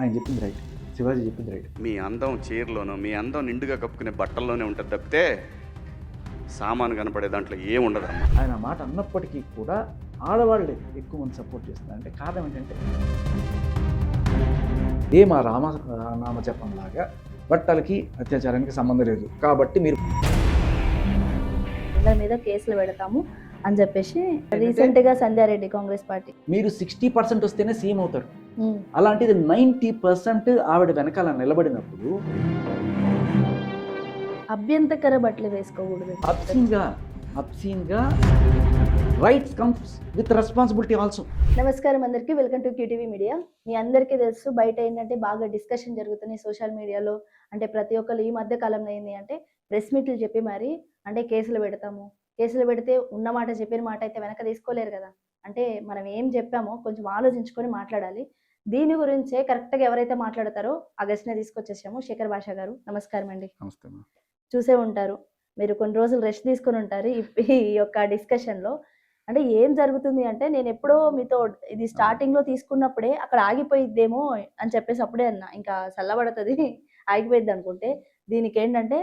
ఆయన చెప్పింది రైట్, శివాజీ చెప్పింది రైట్. మీ అందం చీరలోనో మీ అందం నిండుగా కప్పుకునే బట్టల్లోనే ఉంటుంది తప్పితే సామాను కనపడే దాంట్లో ఏం ఉండదమ్మా. ఆయన మాట అన్నప్పటికీ కూడా ఆడవాళ్ళే ఎక్కువ మంది సపోర్ట్ చేస్తున్నారు. అంటే కారణం ఏంటంటే ఏ మా నామజపంలాగా బట్టలకి అత్యాచారానికి సంబంధం లేదు కాబట్టి మీరు అందరి మీద కేసులు పెడతాము అని చెప్పేసి రీసెంట్ గా సంధ్యారెడ్డి కాంగ్రెస్ పార్టీ మీరు 60% వస్తేనే సీఎం అవుతారు. అలాంటిది 90% ఆవిడ వెనకాల నిలబడినప్పుడు అభ్యంతకర బట్టలు వేసుకోకూడదు. అబ్సీన్గా rights comes with responsibility also. నమస్కారం అందరికీ, వెల్కమ్ టు క్యూటీవీ మీడియా. మీ అందరికీ తెలుసు, బయట ఏంటంటే బాగా డిస్కషన్ జరుగుతున్నాయి సోషల్ మీడియాలో. అంటే ప్రతి ఒక్కరు ఈ మధ్య కాలంలో ఏంటి అంటే ప్రెస్ మీట్లు చెప్పి మరి అంటే కేసులు పెడతాము, కేసులు పెడితే ఉన్న మాట చెప్పిన మాట అయితే వెనక తీసుకోలేరు కదా. అంటే మనం ఏం చెప్పామో కొంచెం ఆలోచించుకొని మాట్లాడాలి. దీని గురించే కరెక్ట్గా ఎవరైతే మాట్లాడతారో ఆ గెస్ట్ని తీసుకొచ్చేసాము. శేఖర్ భాష గారు, నమస్కారం అండి. నమస్తే. చూసే ఉంటారు మీరు, కొన్ని రోజులు రెస్ట్ తీసుకొని ఉంటారు ఈ యొక్క డిస్కషన్లో. అంటే ఏం జరుగుతుంది అంటే, నేను ఎప్పుడో మీతో ఇది స్టార్టింగ్లో తీసుకున్నప్పుడే అక్కడ ఆగిపోయిద్దేమో అని చెప్పేసి అప్పుడే అన్నా, ఇంకా చల్లబడుతుంది ఆగిపోయిద్ది అనుకుంటే, దీనికి ఏంటంటే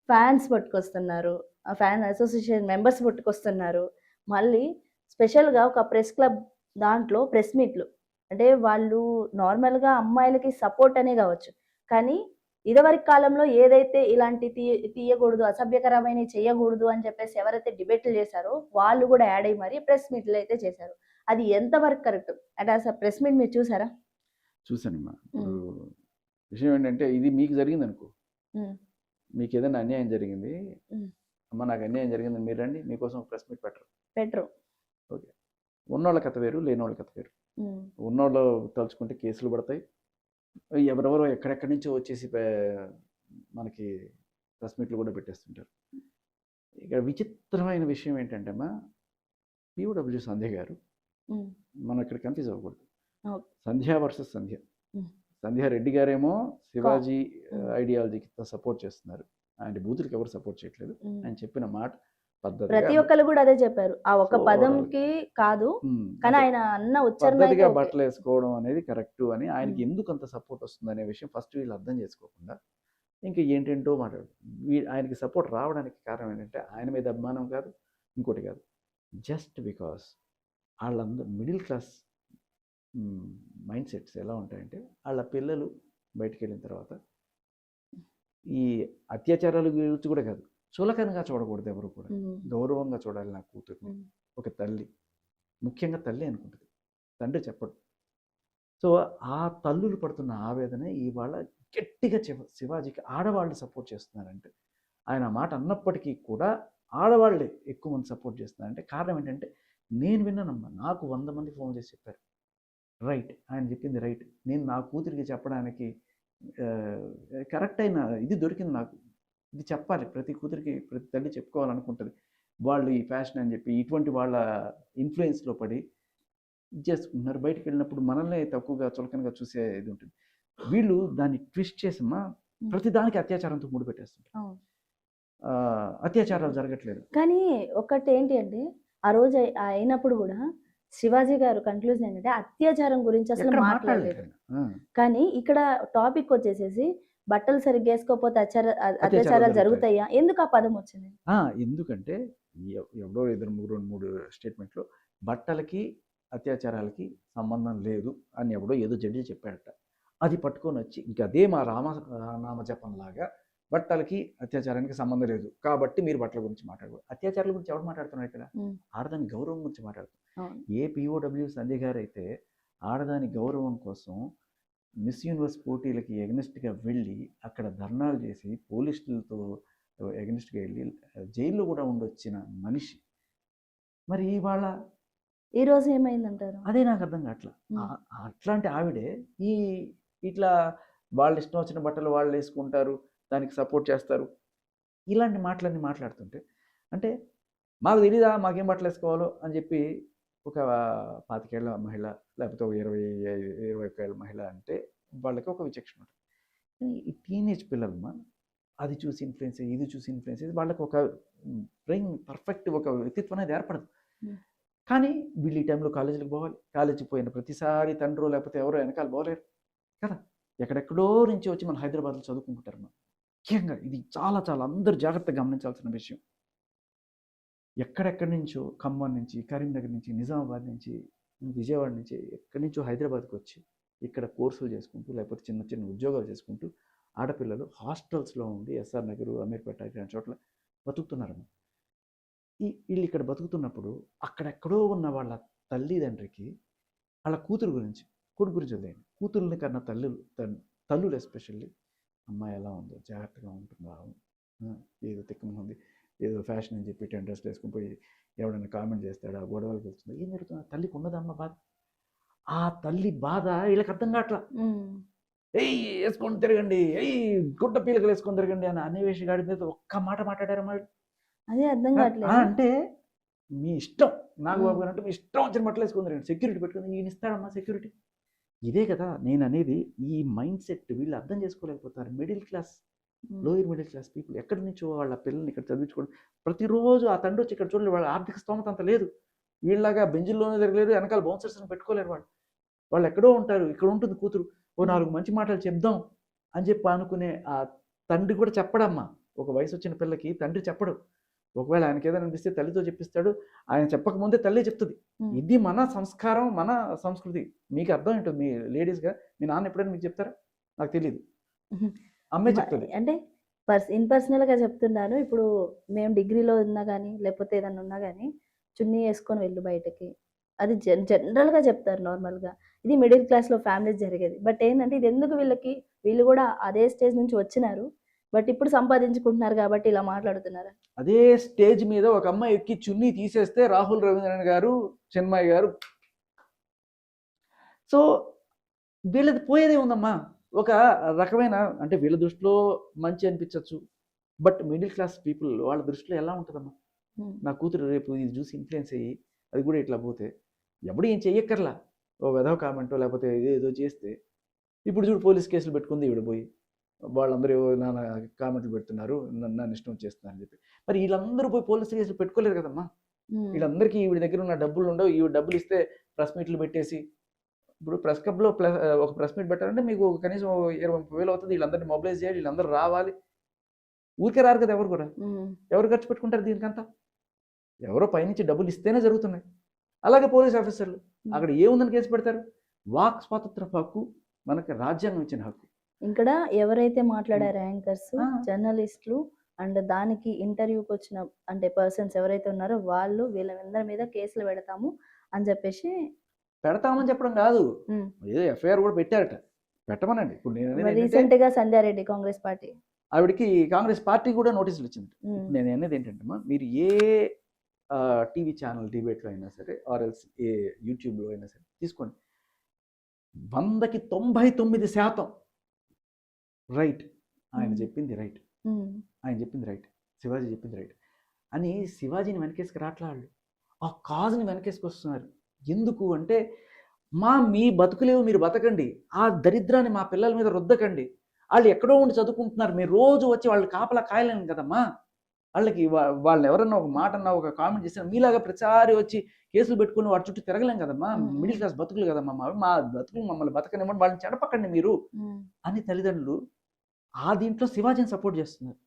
ఫ్యాన్స్ పట్టుకొస్తున్నారు, ఆ ఫ్యాన్ అసోసియేషన్ మెంబర్స్ పట్టుకొస్తున్నారు. మళ్ళీ స్పెషల్గా ఒక ప్రెస్ క్లబ్ దాంట్లో ప్రెస్ మీట్లు. అంటే వాళ్ళు నార్మల్గా అమ్మాయిలకి సపోర్ట్ అనే కావచ్చు, కానీ ఇదివరకు కాలంలో ఏదైతే ఇలాంటి తీయకూడదు, అసభ్యకరమైన చేయకూడదు అని చెప్పేసి ఎవరైతే డిబేట్లు చేశారో వాళ్ళు కూడా యాడ్ అయ్యి మరి ప్రెస్ మీట్లు అయితే చేశారు. అది ఎంతవరకు కరెక్ట్? అంటే అసలు ప్రెస్ మీట్ మీరు చూసారా? చూసానమ్మా. విషయం ఏంటంటే, ఇది మీకు జరిగింది అనుకో, మీకు ఏదైనా అన్యాయం జరిగింది, అమ్మ నాకు అన్యాయం జరిగింది మీరు రండి, మీకోసం ప్రెస్ మీట్ పెట్టరు. ఓకే, ఉన్నోళ్ళ కథ వేరు, లేనోళ్ళ కథ వేరు. ఉన్నోళ్ళు తలుచుకుంటే కేసులు పడతాయి, ఎవరెవరో ఎక్కడెక్కడి నుంచో వచ్చేసి మనకి ప్రెస్ మీట్లు కూడా పెట్టేస్తుంటారు. ఇక్కడ విచిత్రమైన విషయం ఏంటంటే అమ్మా, పిఓడబ్ల్యూ సంధ్య గారు, మనం ఇక్కడ కన్ఫ్యూజ్ అవ్వకూడదు. సంధ్య వర్సెస్ సంధ్య. సంధ్యారెడ్డి గారేమో శివాజీ ఐడియాలజీకి సపోర్ట్ చేస్తున్నారు, ఆయన బూతులకి ఎవరు సపోర్ట్ చేయట్లేదు. ఆయన చెప్పిన మాట ప్రతి ఒక్కరు కూడా అదే చెప్పారు, ఆ ఒక పదంకి కాదు, కానీ ఆయన అన్న పద్ధతిగా బట్టలు వేసుకోవడం అనేది కరెక్ట్ అని ఆయనకి ఎందుకు అంత సపోర్ట్ వస్తుంది అనే విషయం ఫస్ట్ వీళ్ళు అర్థం చేసుకోకుండా ఇంకా ఏంటేంటో మాట్లాడు. ఆయనకి సపోర్ట్ రావడానికి కారణం ఏంటంటే ఆయన మీద అభిమానం కాదు, ఇంకోటి కాదు, జస్ట్ బికాస్ వాళ్ళందరూ మిడిల్ క్లాస్ మైండ్ సెట్స్ ఎలా ఉంటాయంటే, వాళ్ళ పిల్లలు బయటికి వెళ్ళిన తర్వాత ఈ అత్యాచారాలు గురించి కూడా కాదు, చులకనగా చూడకూడదు, ఎవరు కూడా గౌరవంగా చూడాలి. నా కూతుర్ని ఒక తల్లి, ముఖ్యంగా తల్లి అనుకుంటుంది, తండ్రి చెప్పడు. సో ఆ తల్లులు పడుతున్న ఆవేదన ఇవాళ గట్టిగా శివాజీకి ఆడవాళ్ళు సపోర్ట్ చేస్తున్నారంటే, ఆయన మాట అన్నప్పటికీ కూడా ఆడవాళ్ళే ఎక్కువ మంది సపోర్ట్ చేస్తున్నారంటే కారణం ఏంటంటే, నేను విన్నానమ్మా, నాకు 100 మంది ఫోన్ చేసి చెప్పారు రైట్, ఆయన చెప్పింది రైట్, నేను నా కూతురికి చెప్పడానికి కరెక్ట్ అయిన ఇది దొరికింది నాకు, ఇది చెప్పాలి, ప్రతి కూతురికి ప్రతి తల్లి చెప్పుకోవాలనుకుంటుంది. వాళ్ళు ఈ ఫ్యాషన్ అని చెప్పి ఇటువంటి వాళ్ళ ఇన్ఫ్లుయెన్స్లో పడి చేసుకుంటున్నారు. బయటికి వెళ్ళినప్పుడు మనల్ని తక్కువగా చులకనగా చూసే ఇది ఉంటుంది. వీళ్ళు దాన్ని ట్విస్ట్ చేసమ్మా ప్రతి దానికి అత్యాచారంతో ముడిపెట్టేస్తుంటారు. అత్యాచారాలు జరగట్లేదు. కానీ ఒకటి ఏంటి అంటే, ఆ రోజు అయినప్పుడు కూడా శివాజీ గారు కన్క్లూజన్ ఏంటంటే అత్యాచారం గురించి అసలు మాట్లాడలేదు. కానీ ఇక్కడ టాపిక్ వచ్చేసేసి బట్టలు సరిగ్గా వేసుకోకపోతే అత్యాచారాలు జరుగుతాయా, ఎందుకు ఆ పదం వచ్చింది? ఎందుకంటే ఎవడో 2-3 స్టేట్మెంట్లో బట్టలకి అత్యాచారాలకి సంబంధం లేదు అని ఎవడో ఏదో జడ్జి చెప్పాడట. అది పట్టుకొని వచ్చి ఇంకా అదే మా నామజపంలాగా బట్టలకి అత్యాచారానికి సంబంధం లేదు కాబట్టి మీరు బట్టల గురించి మాట్లాడకూడదు. అత్యాచారాల గురించి ఎవరు మాట్లాడుతున్నారు ఇక్కడ? ఆడదాని గౌరవం గురించి మాట్లాడుతున్నారు. ఏ పిఓడబ్ల్యూ సంధ్య గారు అయితే ఆడదాని గౌరవం కోసం మిస్ యూనివర్స్ పోటీలకి ఎగనెస్ట్గా వెళ్ళి అక్కడ ధర్నాలు చేసి పోలీసులతో ఎగనెస్ట్గా వెళ్ళి జైల్లో కూడా ఉండొచ్చిన మనిషి, మరి ఇవాళ ఈరోజు ఏమైందంటారు? అదే నాకు అర్థం కావట్లా. అట్లాంటి ఆవిడే ఇట్లా వాళ్ళు ఇష్టం వచ్చిన బట్టలు వాళ్ళు వేసుకుంటారు, దానికి సపోర్ట్ చేస్తారు, ఇలాంటి మాటలన్నీ మాట్లాడుతుంటే, అంటే మాకు తెలీదా మాకేం బట్టలు వేసుకోవాలో అని చెప్పి ఒక 25 ఏళ్ల మహిళ లేకపోతే 21 ఏళ్ల మహిళ అంటే వాళ్ళకి ఒక విచక్షణ ఉంటుంది. ఈ టీనేజ్ పిల్లలమ్మా అది చూసి ఇన్ఫ్లుయెన్స్ అయ్యి ఇది చూసి ఇన్ఫ్లుయెన్స్ అయ్యి వాళ్ళకి ఒక బ్రెయిన్ పర్ఫెక్ట్ ఒక వ్యక్తిత్వం అనేది ఏర్పడదు. కానీ వీళ్ళు ఈ టైంలో కాలేజీలకు పోవాలి, కాలేజీకి పోయిన ప్రతిసారి తండ్రో లేకపోతే ఎవరో వెనకాల పోలేరు, కదా, ఎక్కడెక్కడో నుంచి వచ్చి మన హైదరాబాద్లో చదువుకుంటారు. ముఖ్యంగా ఇది చాలా చాలా అందరూ జాగ్రత్తగా గమనించాల్సిన విషయం. ఎక్కడెక్కడి నుంచో ఖమ్మం నుంచి, కరీంనగర్ నుంచి, నిజామాబాద్ నుంచి, విజయవాడ నుంచి, ఎక్కడి నుంచో హైదరాబాద్కి వచ్చి ఇక్కడ కోర్సులు చేసుకుంటూ లేకపోతే చిన్న చిన్న ఉద్యోగాలు చేసుకుంటూ ఆడపిల్లలు హాస్టల్స్లో ఉండి ఎస్ఆర్ నగర్, అమీర్పేట ఇలాంటి చోట్ల బతుకుతున్నారమ్మ. వీళ్ళు ఇక్కడ బతుకుతున్నప్పుడు అక్కడెక్కడో ఉన్న వాళ్ళ తల్లిదండ్రికి వాళ్ళ కూతురు గురించి, కొడుకు గురించి వదిలేయండి, కూతుర్ని కన్నా తల్లులు ఎస్పెషల్లీ అమ్మాయి ఎలా ఉందో జాగ్రత్తగా ఉంటుందా, ఏదో తిక్కముంది, ఏదో ఫ్యాషన్ అని చెప్పి 10 డ్రెస్లు వేసుకుని పోయి ఎవడైనా కామెంట్ చేస్తాడా, గొడవలకు వెళ్తుందా, ఏం జరుగుతుంది? తల్లికి ఉన్నదమ్మ బాధ. ఆ తల్లి బాధ వీళ్ళకి అర్థం కావట్లా. ఏయ్ వేసుకొని తిరగండి, ఏయ్ గుడ్డ పీలకలు వేసుకొని తిరగండి అని అన్వేష్ గాడి మీద ఒక్క మాట మాట్లాడారు మరి. అదే అర్థం కావట్లేదు. అంటే మీ ఇష్టం, నాగబాబు గారు అంటే మీ ఇష్టం వచ్చిన బట్టలు వేసుకొని తిరగండి, సెక్యూరిటీ పెట్టుకుని ఈయన ఇస్తాడమ్మా సెక్యూరిటీ. ఇదే కదా నేను అనేది. ఈ మైండ్ సెట్ వీళ్ళు అర్థం చేసుకోలేకపోతారు. Middle class, lower middle class people ఎక్కడి నుంచో వాళ్ళ పిల్లల్ని ఇక్కడ చదివించుకోవడం, ప్రతిరోజు ఆ తండ్రి వచ్చి ఇక్కడ చూడలేదు. వాళ్ళ ఆర్థిక స్తోమత అంత లేదు, వీళ్ళలాగా బెంజుల్లోనే తిరగలేరు, వెనకాల బౌన్సర్స్ని పెట్టుకోలేరు. వాళ్ళు ఎక్కడో ఉంటారు. ఇక్కడ ఉంటుంది కూతురు, ఓ 4 మంచి మాటలు చెప్దాం అని చెప్పి అనుకునే ఆ తండ్రి కూడా చెప్పడమ్మా. ఒక వయసు వచ్చిన పిల్లకి తండ్రి చెప్పడు. ఒకవేళ ఆయనకి ఏదైనా అనిపిస్తే తల్లితో చెప్పిస్తాడు. ఆయన చెప్పకముందే తల్లి చెప్తుంది. ఇది మన సంస్కారం, మన సంస్కృతి. మీకు అర్థం ఉంటుంది. మీ లేడీస్గా మీ నాన్న ఎప్పుడైనా మీకు చెప్తారా? నాకు తెలియదు, అమ్మే చెప్తుంది. అంటే పర్సనల్గా చెప్తున్నాను. ఇప్పుడు మేము డిగ్రీలో ఉన్నా కానీ లేకపోతే ఏదన్నా ఉన్నా కానీ చున్నీ వేసుకొని వెళ్ళు బయటకి, అది జనరల్గా చెప్తారు నార్మల్గా. ఇది మిడిల్ క్లాస్లో ఫ్యామిలీస్ జరిగేది. బట్ ఏంటంటే ఇది ఎందుకు వీళ్ళు కూడా అదే స్టేజ్ నుంచి వచ్చినారు, బట్ ఇప్పుడు సంపాదించుకుంటున్నారు కాబట్టి ఇలా మాట్లాడుతున్నారు. అదే స్టేజ్ మీద ఒక అమ్మాయి ఎక్కి చున్నీ తీసేస్తే రాహుల్ రవీంద్రన్ గారు, చిన్మయ్ గారు, సో వీళ్ళది పోయేదే ఉందమ్మా. ఒక రకమైన అంటే వీళ్ళ దృష్టిలో మంచి అనిపించవచ్చు, బట్ మిడిల్ క్లాస్ పీపుల్ వాళ్ళ దృష్టిలో ఎలా ఉంటుందమ్మా? నా కూతురు రేపు ఇది చూసి ఇన్ఫ్లుయెన్స్ అయ్యి అది కూడా ఇట్లా పోతే ఎప్పుడు ఏం చెయ్యక్కర్లా, ఓ వెధవ కామెంటో లేకపోతే ఏదో చేస్తే, ఇప్పుడు చూడు పోలీస్ కేసులు పెట్టుకుంది ఈవిడ పోయి, వాళ్ళందరూ నాన్న కామెంట్లు పెడుతున్నారు, నన్ను ఇష్టం చేస్తున్నారు అని చెప్పి. మరి వీళ్ళందరూ పోయి పోలీస్ కేసులు పెట్టుకోలేరు కదమ్మా. వీళ్ళందరికీ ఈవిడ దగ్గర ఉన్న డబ్బులు ఉండవు. ఈవిడ డబ్బులు ఇస్తే ప్రెస్ మీట్లు పెట్టేసి, ఇప్పుడు ప్రెస్ క్లబ్లో ఒక ప్రెస్ మీట్ పెట్టాలంటే మీకు కనీసం 20-30 వేలు అవుతుంది. వీళ్ళందరినీ మొబిలైజ్ చేయాలి, వీళ్ళందరూ రావాలి. ఊరికే రారు కదా ఎవరు కూడా. ఎవరు ఖర్చు పెట్టుకుంటారు దీనికంతా? ఎవరో పైనుంచి డబ్బులు ఇస్తేనే జరుగుతున్నాయి. అలాగే పోలీస్ ఆఫీసర్లు అక్కడ ఏముందని కేసు పెడతారు? వాక్ స్వాతంత్ర హక్కు మనకి రాజ్యాంగం ఇచ్చిన హక్కు. ఇక్కడ ఎవరైతే మాట్లాడారు యాంకర్స్, జర్నలిస్టులు అండ్ దానికి ఇంటర్వ్యూకి వచ్చిన అంటే పర్సన్స్ ఎవరైతే ఉన్నారో వాళ్ళు వీళ్ళందరి మీద కేసులు పెడతాము అని చెప్పేసి, పెడతామని చెప్పడం కాదు, ఏదో ఎఫ్ఐఆర్ కూడా పెట్టారట, పెట్టమనండి. ఇప్పుడు నేను రీసెంట్ గా సంధ్యారెడ్డి కాంగ్రెస్ పార్టీ ఆవిడకి కాంగ్రెస్ పార్టీ కూడా నోటీసులు ఇచ్చింది. నేను అనేది ఏంటంటే మీరు ఏ టీవీ ఛానల్ డిబేట్లో అయినా సరే ఆర్ఎల్స్ ఏ యూట్యూబ్లో అయినా సరే తీసుకోండి, 100కి 99% రైట్. ఆయన చెప్పింది రైట్, ఆయన చెప్పింది రైట్, శివాజీ చెప్పింది రైట్ అని శివాజీని వెనకేసుకు రాట్లాళ్ళు, ఆ కాజ్ని వెనకేసుకు వస్తున్నారు. ఎందుకు అంటే మీ బతుకులేవు, మీరు బతకండి, ఆ దరిద్రాన్ని మా పిల్లల మీద రుద్దకండి. వాళ్ళు ఎక్కడో ఉండి చదువుకుంటున్నారు, మీరు రోజు వచ్చి వాళ్ళు కాపలా కాయలేను కదమ్మా. వాళ్ళకి వాళ్ళని ఎవరన్నా ఒక మాట అన్నా ఒక కామెంట్ చేసినా మీలాగా ప్రతిసారి వచ్చి కేసులు పెట్టుకుని వాటి చుట్టూ తిరగలేం కదమ్మా. మిడిల్ క్లాస్ బతుకులు కదమ్మా, మా బతుకులు మమ్మల్ని బతకనివ్వండి, వాళ్ళని చెడపకండి మీరు అని తల్లిదండ్రులు ఆ దీంట్లో శివాజీని సపోర్ట్ చేస్తున్నారు.